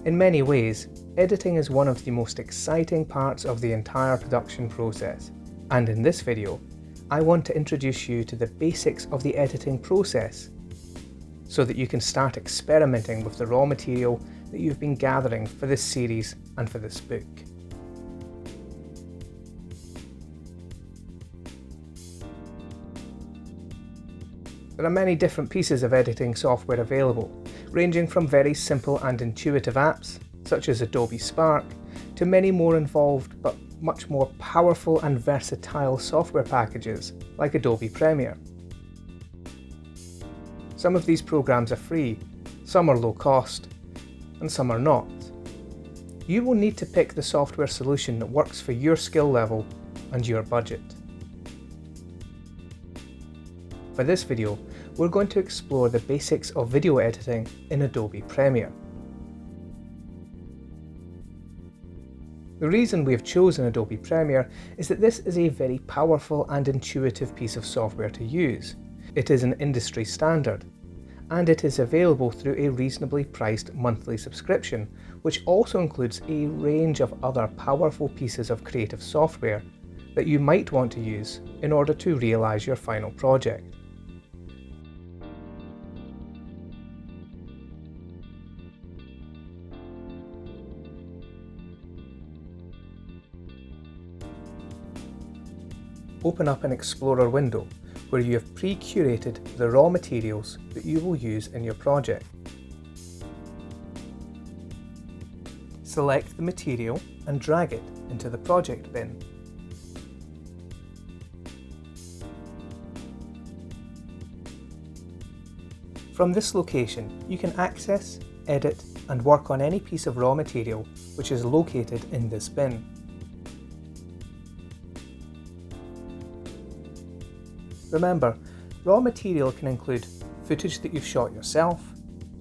In many ways, editing is one of the most exciting parts of the entire production process, and in this video, I want to introduce you to the basics of the editing process so that you can start experimenting with the raw material that you've been gathering for this series and for this book. There are many different pieces of editing software available, ranging from very simple and intuitive apps, such as Adobe Spark, to many more involved but much more powerful and versatile software packages like Adobe Premiere. Some of these programs are free, some are low cost, and some are not. You will need to pick the software solution that works for your skill level and your budget. For this video, we're going to explore the basics of video editing in Adobe Premiere. The reason we have chosen Adobe Premiere is that this is a very powerful and intuitive piece of software to use. It is an industry standard, and it is available through a reasonably priced monthly subscription, which also includes a range of other powerful pieces of creative software that you might want to use in order to realize your final project. Open up an Explorer window where you have pre-curated the raw materials that you will use in your project. Select the material and drag it into the project bin. From this location, you can access, edit, and work on any piece of raw material which is located in this bin. Remember, raw material can include footage that you've shot yourself,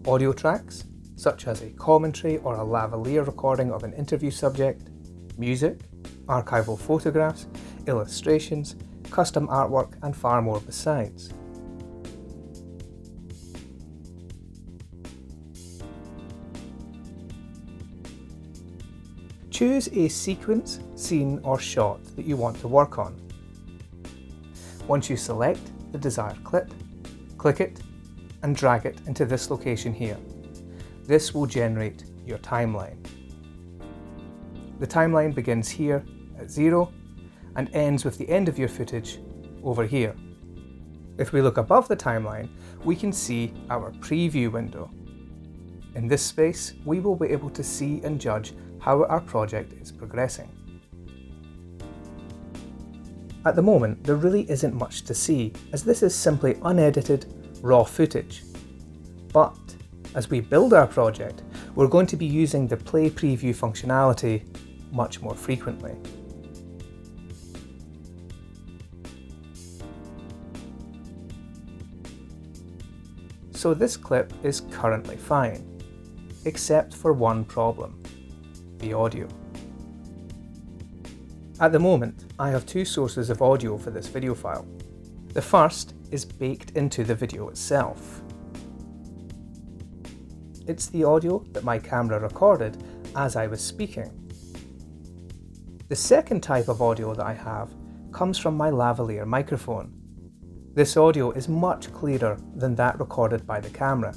audio tracks, such as a commentary or a lavalier recording of an interview subject, music, archival photographs, illustrations, custom artwork, and far more besides. Choose a sequence, scene, or shot that you want to work on. Once you select the desired clip, click it and drag it into this location here. This will generate your timeline. The timeline begins here at 0 and ends with the end of your footage over here. If we look above the timeline, we can see our preview window. In this space, we will be able to see and judge how our project is progressing. At the moment, there really isn't much to see, as this is simply unedited, raw footage. But as we build our project, we're going to be using the play preview functionality much more frequently. So this clip is currently fine, except for one problem: the audio. At the moment, I have two sources of audio for this video file. The first is baked into the video itself. It's the audio that my camera recorded as I was speaking. The second type of audio that I have comes from my lavalier microphone. This audio is much clearer than that recorded by the camera.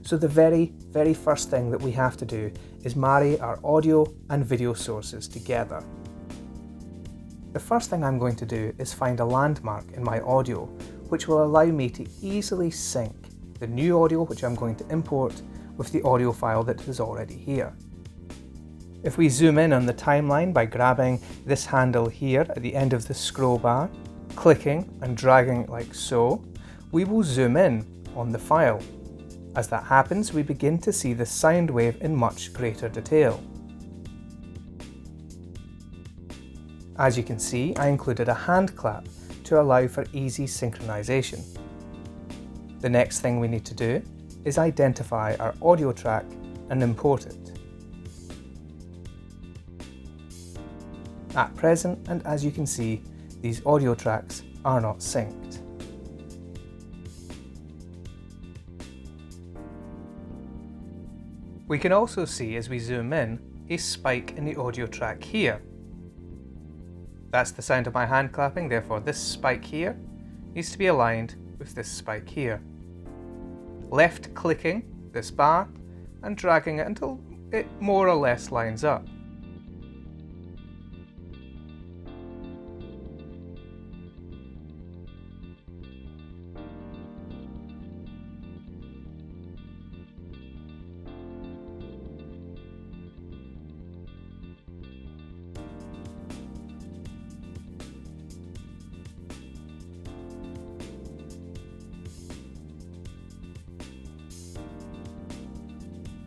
So the very first thing that we have to do is marry our audio and video sources together. The first thing I'm going to do is find a landmark in my audio which will allow me to easily sync the new audio which I'm going to import with the audio file that is already here. If we zoom in on the timeline by grabbing this handle here at the end of the scroll bar, clicking and dragging like so, we will zoom in on the file. As that happens, we begin to see the sound wave in much greater detail. As you can see, I included a hand clap to allow for easy synchronization. The next thing we need to do is identify our audio track and import it. At present, and as you can see, these audio tracks are not synced. We can also see as we zoom in a spike in the audio track here. That's the sound of my hand clapping, therefore this spike here needs to be aligned with this spike here. Left clicking this bar and dragging it until it more or less lines up.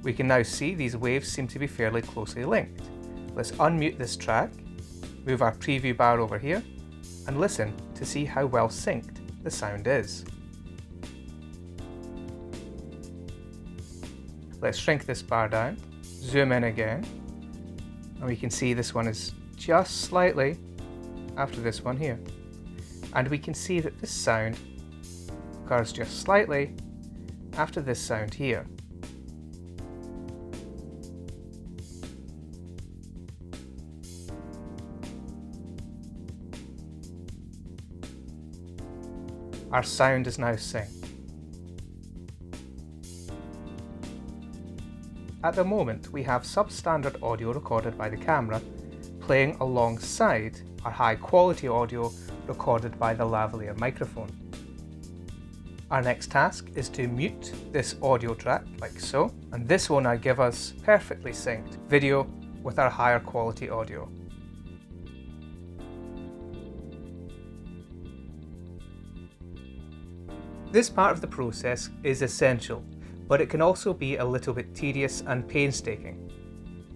We can now see these waves seem to be fairly closely linked. Let's unmute this track, move our preview bar over here, and listen to see how well synced the sound is. Let's shrink this bar down, zoom in again, and we can see this one is just slightly after this one here. And we can see that this sound occurs just slightly after this sound here. Our sound is now synced. At the moment, we have substandard audio recorded by the camera playing alongside our high quality audio recorded by the lavalier microphone. Our next task is to mute this audio track like so, and this will now give us perfectly synced video with our higher quality audio. This part of the process is essential, but it can also be a little bit tedious and painstaking.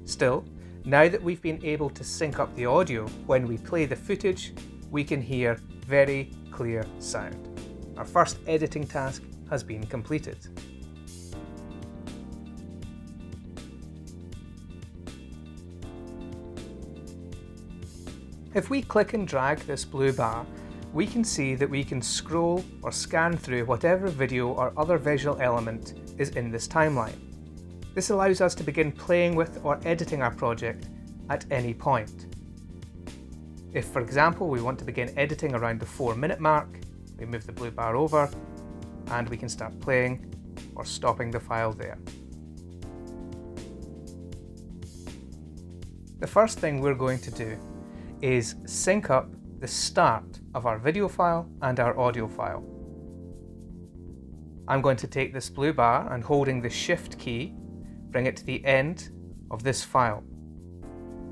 Still, now that we've been able to sync up the audio, when we play the footage, we can hear very clear sound. Our first editing task has been completed. If we click and drag this blue bar, we can see that we can scroll or scan through whatever video or other visual element is in this timeline. This allows us to begin playing with or editing our project at any point. If, for example, we want to begin editing around the 4-minute mark, we move the blue bar over and we can start playing or stopping the file there. The first thing we're going to do is sync up the start of our video file and our audio file. I'm going to take this blue bar and holding the Shift key, bring it to the end of this file.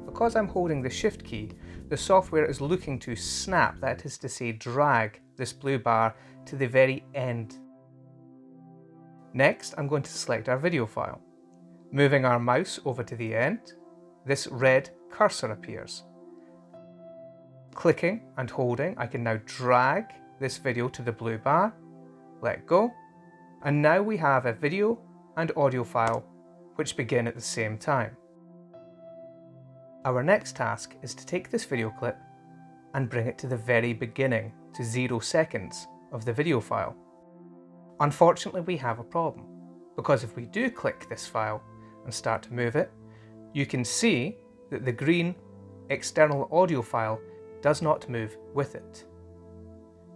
Because I'm holding the Shift key, the software is looking to snap, that is to say drag, this blue bar to the very end. Next, I'm going to select our video file. Moving our mouse over to the end, this red cursor appears. Clicking and holding, I can now drag this video to the blue bar, let go, and now we have a video and audio file which begin at the same time. Our next task is to take this video clip and bring it to the very beginning, to 0 seconds of the video file. Unfortunately, we have a problem, because if we do click this file and start to move it, you can see that the green external audio file does not move with it.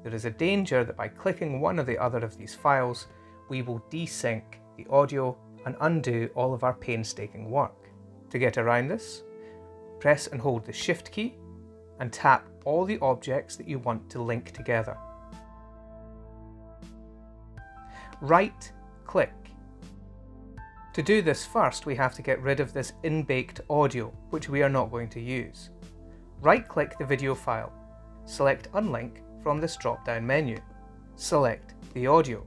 There is a danger that by clicking one or the other of these files, we will desync the audio and undo all of our painstaking work. To get around this, press and hold the Shift key and tap all the objects that you want to link together. Right click. To do this first, we have to get rid of this in-baked audio, which we are not going to use. Right-click the video file, select Unlink from this drop-down menu. Select the audio.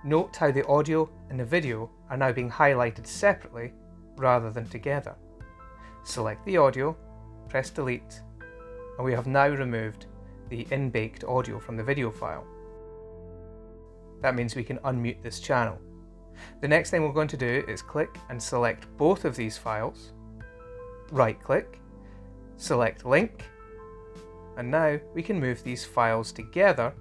Note how the audio and the video are now being highlighted separately rather than together. Select the audio, press Delete, and we have now removed the in-baked audio from the video file. That means we can unmute this channel. The next thing we're going to do is click and select both of these files, right-click, select Link, and now we can move these files together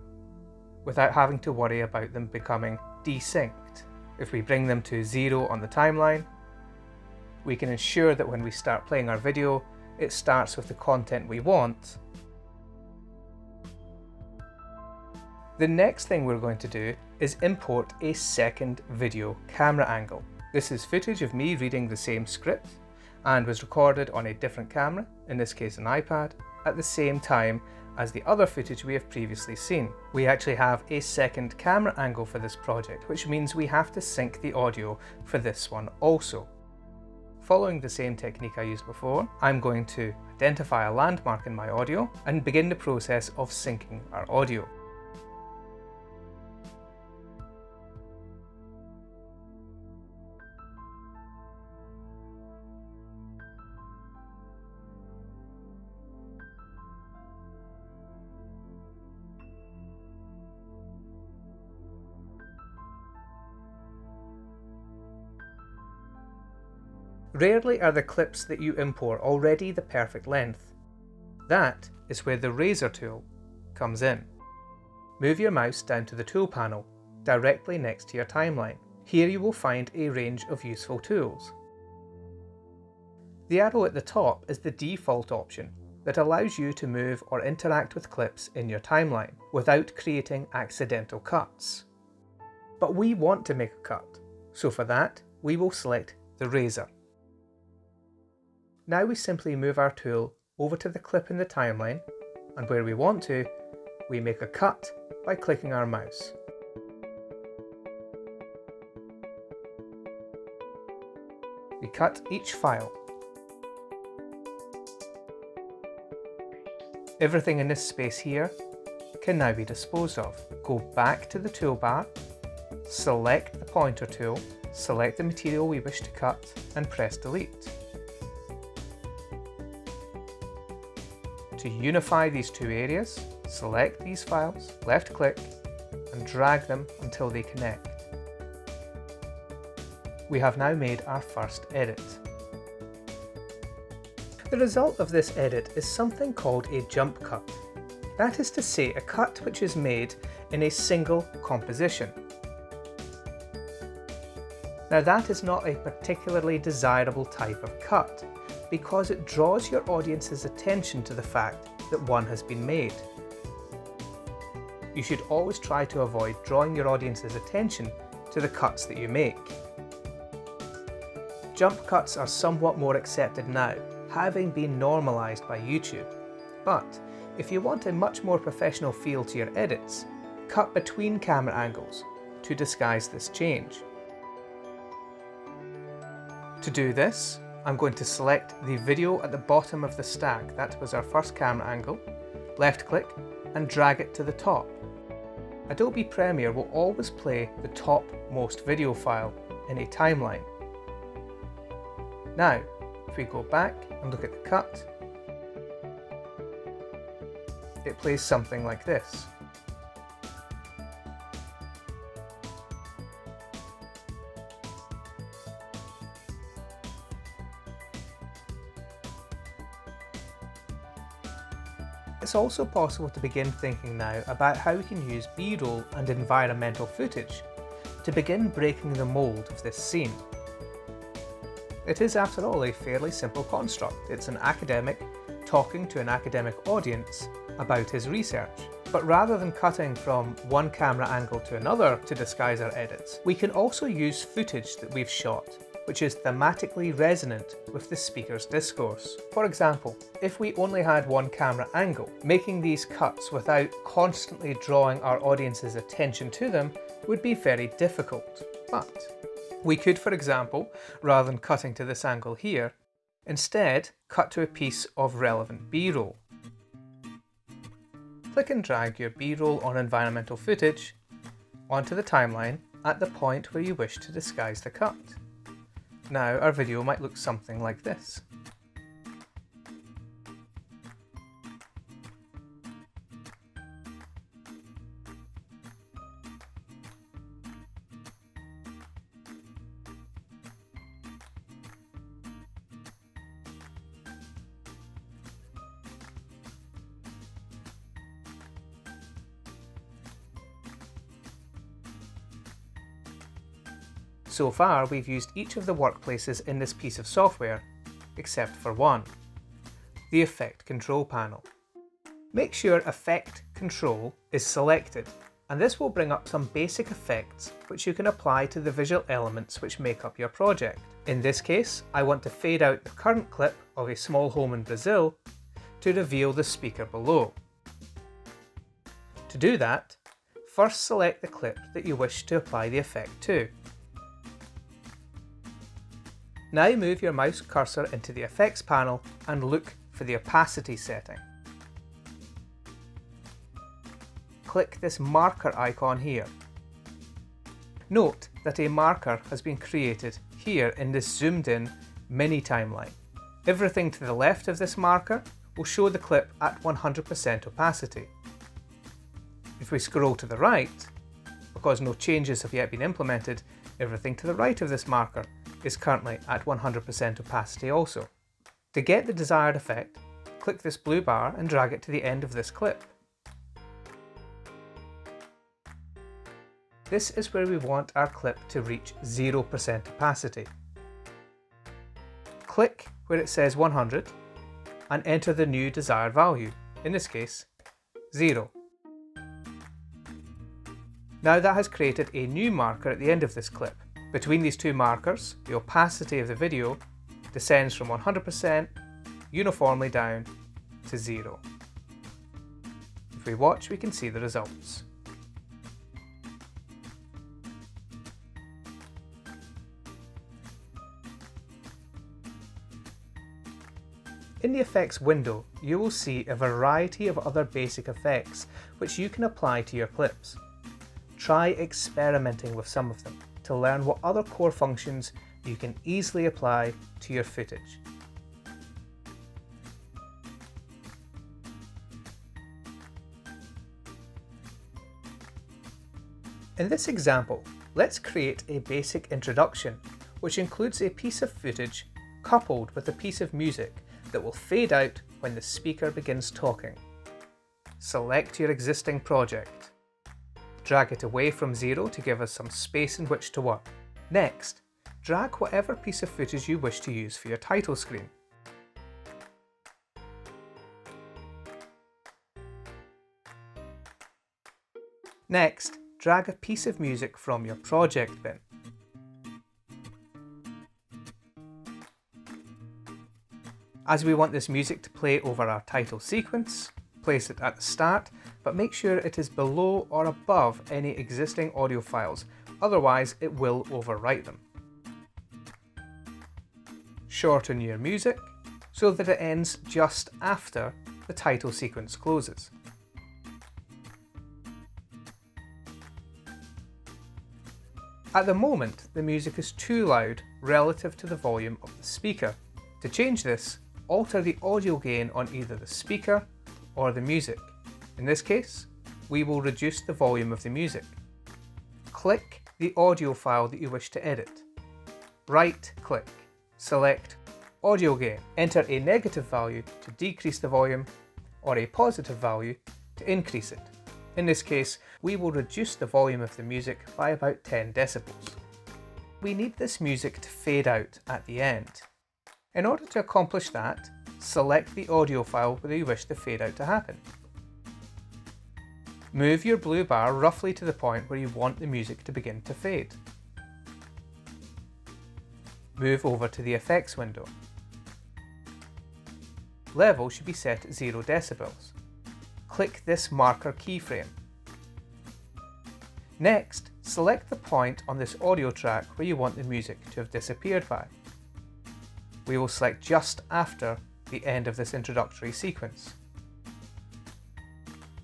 without having to worry about them becoming desynced. If we bring them to 0 on the timeline, We can ensure that when we start playing our video, it starts with the content we want. The next thing we're going to do is import a second video camera angle. This is footage of me reading the same script and was recorded on a different camera, in this case an iPad, at the same time as the other footage we have previously seen. We actually have a second camera angle for this project, which means we have to sync the audio for this one also. Following the same technique I used before, I'm going to identify a landmark in my audio and begin the process of syncing our audio. Rarely are the clips that you import already the perfect length. That is where the razor tool comes in. Move your mouse down to the tool panel, directly next to your timeline. Here you will find a range of useful tools. The arrow at the top is the default option that allows you to move or interact with clips in your timeline without creating accidental cuts. But we want to make a cut, so for that we will select the razor. Now we simply move our tool over to the clip in the timeline, and where we want to, we make a cut by clicking our mouse. We cut each file. Everything in this space here can now be disposed of. Go back to the toolbar, select the pointer tool, select the material we wish to cut, and press delete. To unify these two areas, select these files, left click, and drag them until they connect. We have now made our first edit. The result of this edit is something called a jump cut. That is to say, a cut which is made in a single composition. Now that is not a particularly desirable type of cut, because it draws your audience's attention to the fact that one has been made. You should always try to avoid drawing your audience's attention to the cuts that you make. Jump cuts are somewhat more accepted now, having been normalised by YouTube. But if you want a much more professional feel to your edits, cut between camera angles to disguise this change. To do this, I'm going to select the video at the bottom of the stack. That was our first camera angle. Left click and drag it to the top. Adobe Premiere will always play the topmost video file in a timeline. Now, if we go back and look at the cut, it plays something like this. It's also possible to begin thinking now about how we can use B-roll and environmental footage to begin breaking the mould of this scene. It is, after all, a fairly simple construct. It's an academic talking to an academic audience about his research. But rather than cutting from one camera angle to another to disguise our edits, we can also use footage that we've shot, which is thematically resonant with the speaker's discourse. For example, if we only had one camera angle, making these cuts without constantly drawing our audience's attention to them would be very difficult. But we could, for example, rather than cutting to this angle here, instead cut to a piece of relevant B-roll. Click and drag your B-roll on environmental footage onto the timeline at the point where you wish to disguise the cut. Now our video might look something like this. So far, we've used each of the workplaces in this piece of software, except for one, the Effect Control panel. Make sure Effect Control is selected, and this will bring up some basic effects which you can apply to the visual elements which make up your project. In this case, I want to fade out the current clip of a small home in Brazil to reveal the speaker below. To do that, first select the clip that you wish to apply the effect to. Now move your mouse cursor into the Effects panel and look for the opacity setting. Click this marker icon here. Note that a marker has been created here in this zoomed in mini timeline. Everything to the left of this marker will show the clip at 100% opacity. If we scroll to the right, because no changes have yet been implemented, everything to the right of this marker is currently at 100% opacity also. To get the desired effect, click this blue bar and drag it to the end of this clip. This is where we want our clip to reach 0% opacity. Click where it says 100 and enter the new desired value, in this case 0. Now that has created a new marker at the end of this clip. Between these two markers, the opacity of the video descends from 100% uniformly down to 0. If we watch, we can see the results. In the effects window, you will see a variety of other basic effects which you can apply to your clips. Try experimenting with some of them to learn what other core functions you can easily apply to your footage. In this example, let's create a basic introduction which includes a piece of footage coupled with a piece of music that will fade out when the speaker begins talking. Select your existing project. Drag it away from 0 to give us some space in which to work. Next, drag whatever piece of footage you wish to use for your title screen. Next, drag a piece of music from your project bin. As we want this music to play over our title sequence, place it at the start, but make sure it is below or above any existing audio files, otherwise it will overwrite them. Shorten your music so that it ends just after the title sequence closes. At the moment, the music is too loud relative to the volume of the speaker. To change this, alter the audio gain on either the speaker or the music. In this case, we will reduce the volume of the music. Click the audio file that you wish to edit. Right-click, select Audio Gain. Enter a negative value to decrease the volume or a positive value to increase it. In this case, we will reduce the volume of the music by about 10 decibels. We need this music to fade out at the end. In order to accomplish that, select the audio file where you wish the fade out to happen. Move your blue bar roughly to the point where you want the music to begin to fade. Move over to the effects window. Level should be set at 0 decibels. Click this marker keyframe. Next, select the point on this audio track where you want the music to have disappeared by. We will select just after the end of this introductory sequence.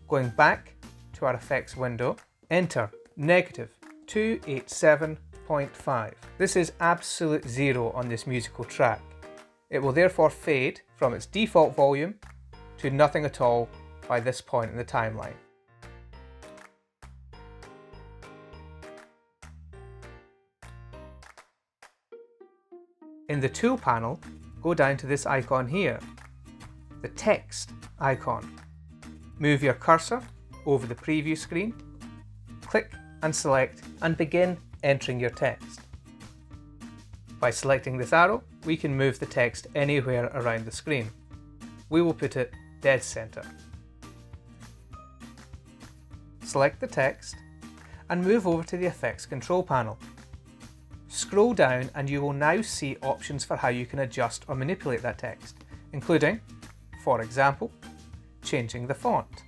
Going back to our effects window, enter -287.5. This is absolute 0 on this musical track. It will therefore fade from its default volume to nothing at all by this point in the timeline. In the Tool panel, go down to this icon here, the Text icon. Move your cursor over the preview screen, click and select and begin entering your text. By selecting this arrow, we can move the text anywhere around the screen. We will put it dead center. Select the text and move over to the Effects control panel. Scroll down and you will now see options for how you can adjust or manipulate that text, including, for example, changing the font,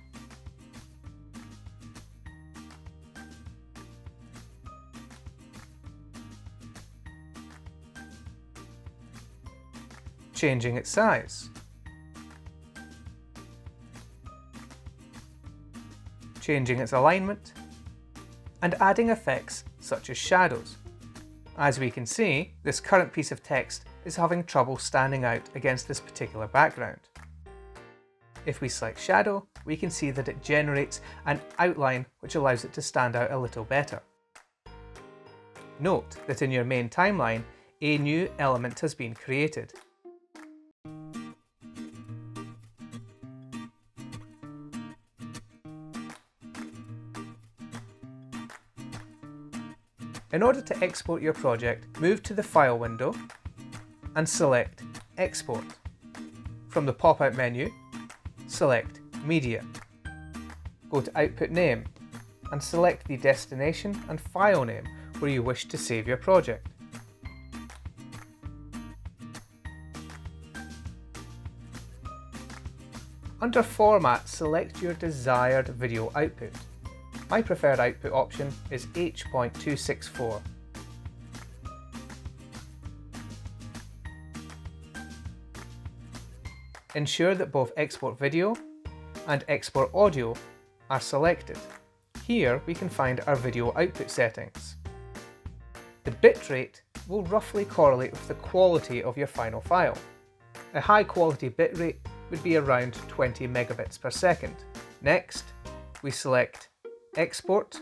changing its size, changing its alignment, and adding effects such as shadows. As we can see, this current piece of text is having trouble standing out against this particular background. If we select shadow, we can see that it generates an outline which allows it to stand out a little better. Note that in your main timeline, a new element has been created. In order to export your project, move to the File window and select Export. From the pop-out menu, select Media. Go to Output Name and select the destination and file name where you wish to save your project. Under Format, select your desired video output. My preferred output option is H.264. Ensure that both Export Video and Export Audio are selected. Here we can find our video output settings. The bitrate will roughly correlate with the quality of your final file. A high quality bitrate would be around 20 megabits per second. Next, we select Export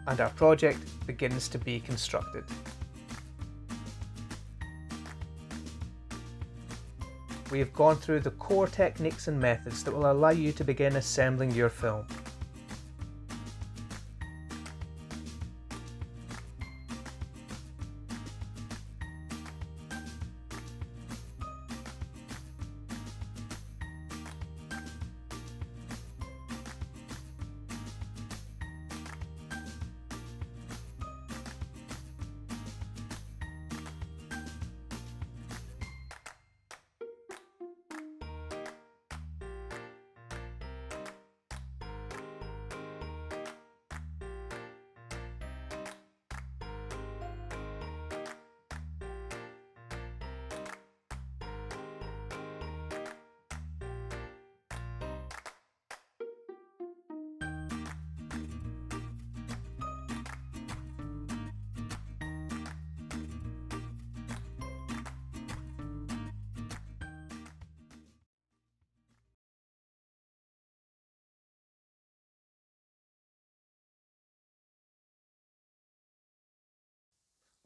and our project begins to be constructed. We have gone through the core techniques and methods that will allow you to begin assembling your film.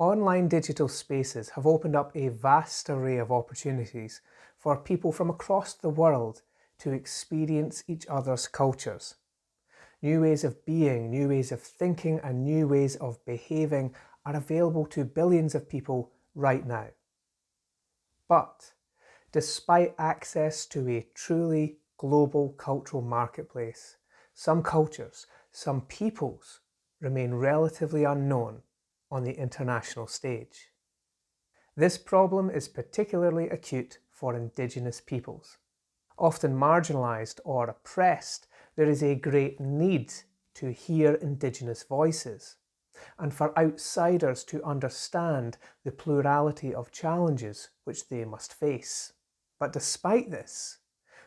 Online digital spaces have opened up a vast array of opportunities for people from across the world to experience each other's cultures. New ways of being, new ways of thinking, and new ways of behaving are available to billions of people right now. But despite access to a truly global cultural marketplace, some cultures, some peoples remain relatively unknown on the international stage. This problem is particularly acute for Indigenous peoples. Often marginalised or oppressed, there is a great need to hear Indigenous voices, and for outsiders to understand the plurality of challenges which they must face. But despite this,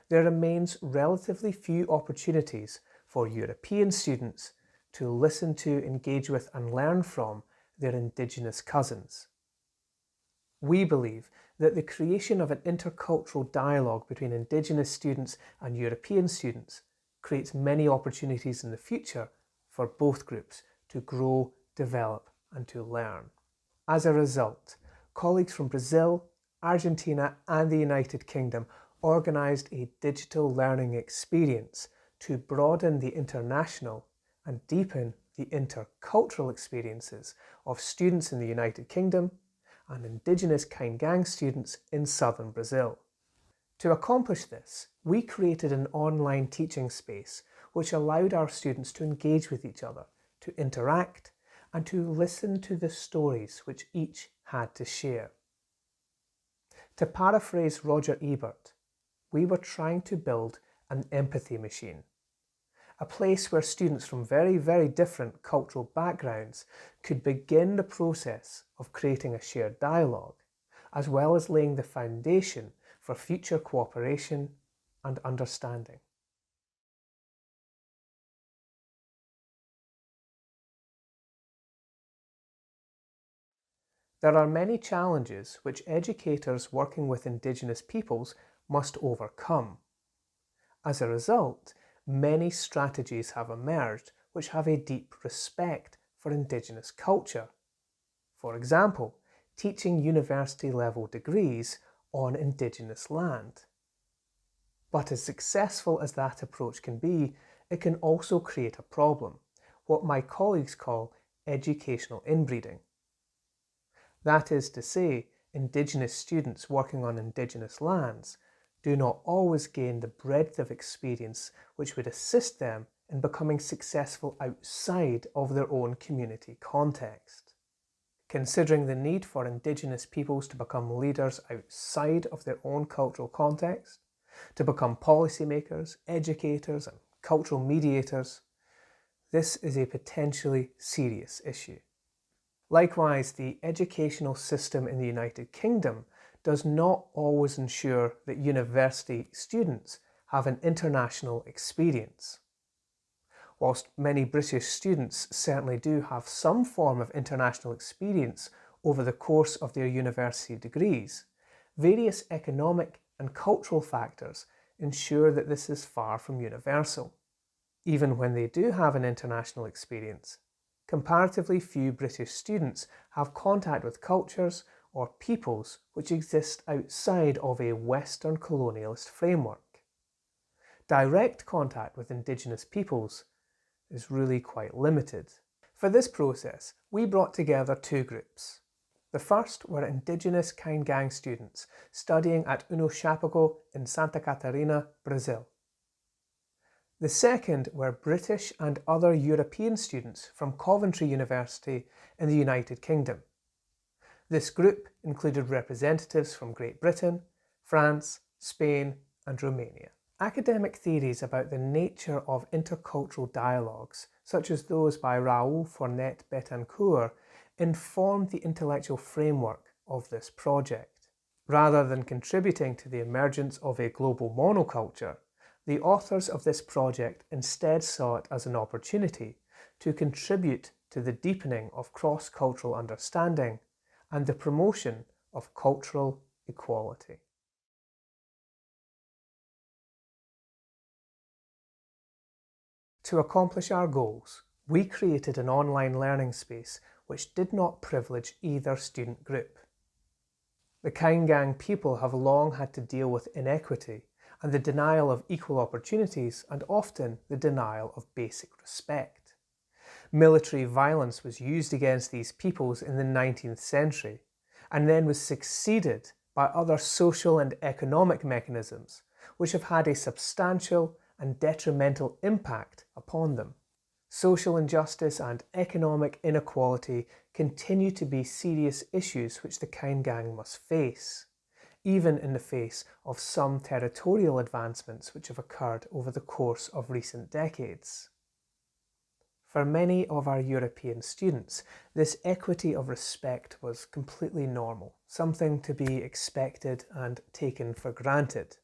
there remains relatively few opportunities for European students to listen to, engage with, and learn from their Indigenous cousins. We believe that the creation of an intercultural dialogue between Indigenous students and European students creates many opportunities in the future for both groups to grow, develop, and to learn. As a result, colleagues from Brazil, Argentina, and the United Kingdom organised a digital learning experience to broaden the international and deepen the intercultural experiences of students in the United Kingdom and Indigenous Kaingang students in southern Brazil. To accomplish this, we created an online teaching space which allowed our students to engage with each other, to interact, and to listen to the stories which each had to share. To paraphrase Roger Ebert, we were trying to build an empathy machine, a place where students from very, very different cultural backgrounds could begin the process of creating a shared dialogue, as well as laying the foundation for future cooperation and understanding. There are many challenges which educators working with Indigenous peoples must overcome. As a result, many strategies have emerged which have a deep respect for Indigenous culture. For example, teaching university-level degrees on Indigenous land. But as successful as that approach can be, it can also create a problem, what my colleagues call educational inbreeding. That is to say, Indigenous students working on Indigenous lands do not always gain the breadth of experience which would assist them in becoming successful outside of their own community context. Considering the need for Indigenous peoples to become leaders outside of their own cultural context, to become policymakers, educators, and cultural mediators, this is a potentially serious issue. Likewise, the educational system in the United Kingdom does not always ensure that university students have an international experience. Whilst many British students certainly do have some form of international experience over the course of their university degrees, various economic and cultural factors ensure that this is far from universal. Even when they do have an international experience, comparatively few British students have contact with cultures or peoples which exist outside of a Western colonialist framework. Direct contact with Indigenous peoples is really quite limited. For this process, we brought together two groups. The first were Indigenous Kaingang students studying at Unoxapago in Santa Catarina, Brazil. The second were British and other European students from Coventry University in the United Kingdom. This group included representatives from Great Britain, France, Spain, and Romania. Academic theories about the nature of intercultural dialogues, such as those by Raoul Fournet Betancourt, informed the intellectual framework of this project. Rather than contributing to the emergence of a global monoculture, the authors of this project instead saw it as an opportunity to contribute to the deepening of cross-cultural understanding and the promotion of cultural equality. To accomplish our goals, we created an online learning space which did not privilege either student group. The Kaingang people have long had to deal with inequity and the denial of equal opportunities, and often the denial of basic respect. Military violence was used against these peoples in the 19th century, and then was succeeded by other social and economic mechanisms which have had a substantial and detrimental impact upon them. Social injustice and economic inequality continue to be serious issues which the Kaingang must face, even in the face of some territorial advancements which have occurred over the course of recent decades. For many of our European students, this equity of respect was completely normal, something to be expected and taken for granted.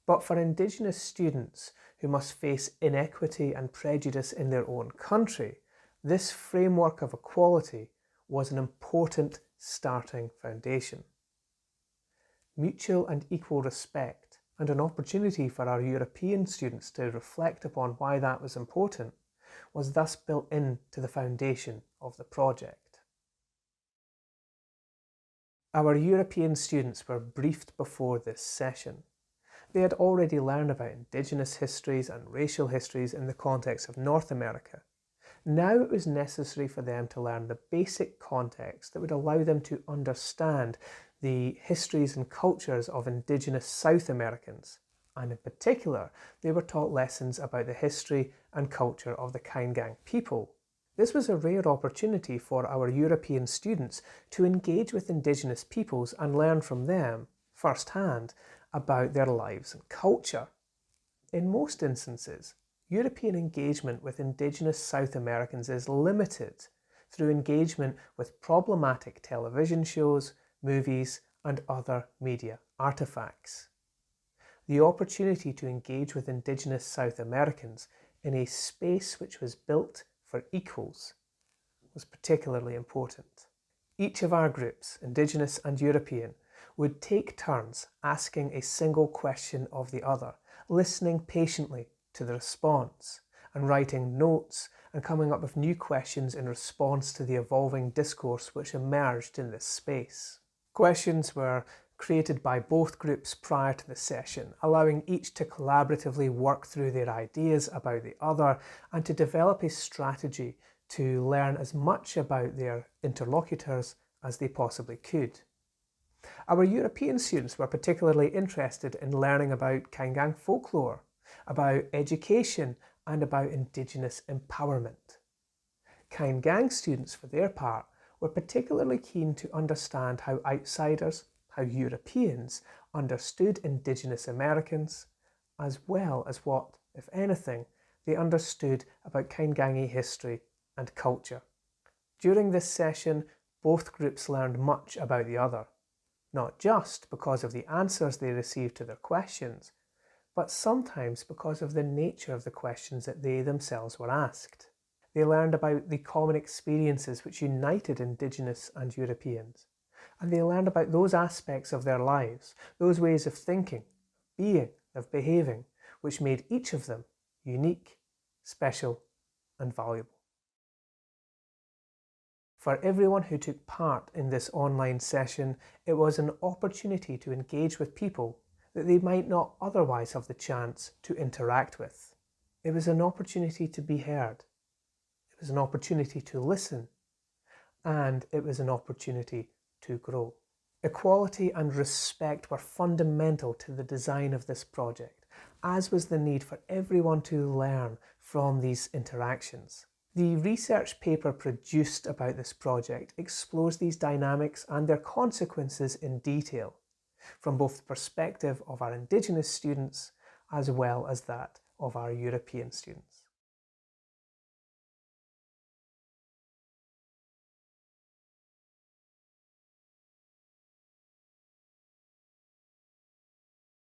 But for Indigenous students who must face inequity and prejudice in their own country, this framework of equality was an important starting foundation. Mutual and equal respect, and an opportunity for our European students to reflect upon why that was important, was thus built into the foundation of the project. Our European students were briefed before this session. They had already learned about Indigenous histories and racial histories in the context of North America. Now it was necessary for them to learn the basic context that would allow them to understand the histories and cultures of Indigenous South Americans, and in particular, they were taught lessons about the history and culture of the Kaingang people. This was a rare opportunity for our European students to engage with Indigenous peoples and learn from them, firsthand, about their lives and culture. In most instances, European engagement with Indigenous South Americans is limited through engagement with problematic television shows, movies, and other media artifacts. The opportunity to engage with Indigenous South Americans in a space which was built for equals was particularly important. Each of our groups, Indigenous and European, would take turns asking a single question of the other, listening patiently to the response, and writing notes and coming up with new questions in response to the evolving discourse which emerged in this space. Questions were created by both groups prior to the session, allowing each to collaboratively work through their ideas about the other and to develop a strategy to learn as much about their interlocutors as they possibly could. Our European students were particularly interested in learning about Kaingang folklore, about education, and about Indigenous empowerment. Kaingang students, for their part, were particularly keen to understand how outsiders, how Europeans, understood Indigenous Americans, as well as what, if anything, they understood about Kaingangi history and culture. During this session, both groups learned much about the other, not just because of the answers they received to their questions, but sometimes because of the nature of the questions that they themselves were asked. They learned about the common experiences which united Indigenous and Europeans, and they learned about those aspects of their lives, those ways of thinking, being, of behaving, which made each of them unique, special, and valuable. For everyone who took part in this online session, it was an opportunity to engage with people that they might not otherwise have the chance to interact with. It was an opportunity to be heard. It was an opportunity to listen. And it was an opportunity to grow. Equality and respect were fundamental to the design of this project, as was the need for everyone to learn from these interactions. The research paper produced about this project explores these dynamics and their consequences in detail, from both the perspective of our Indigenous students as well as that of our European students.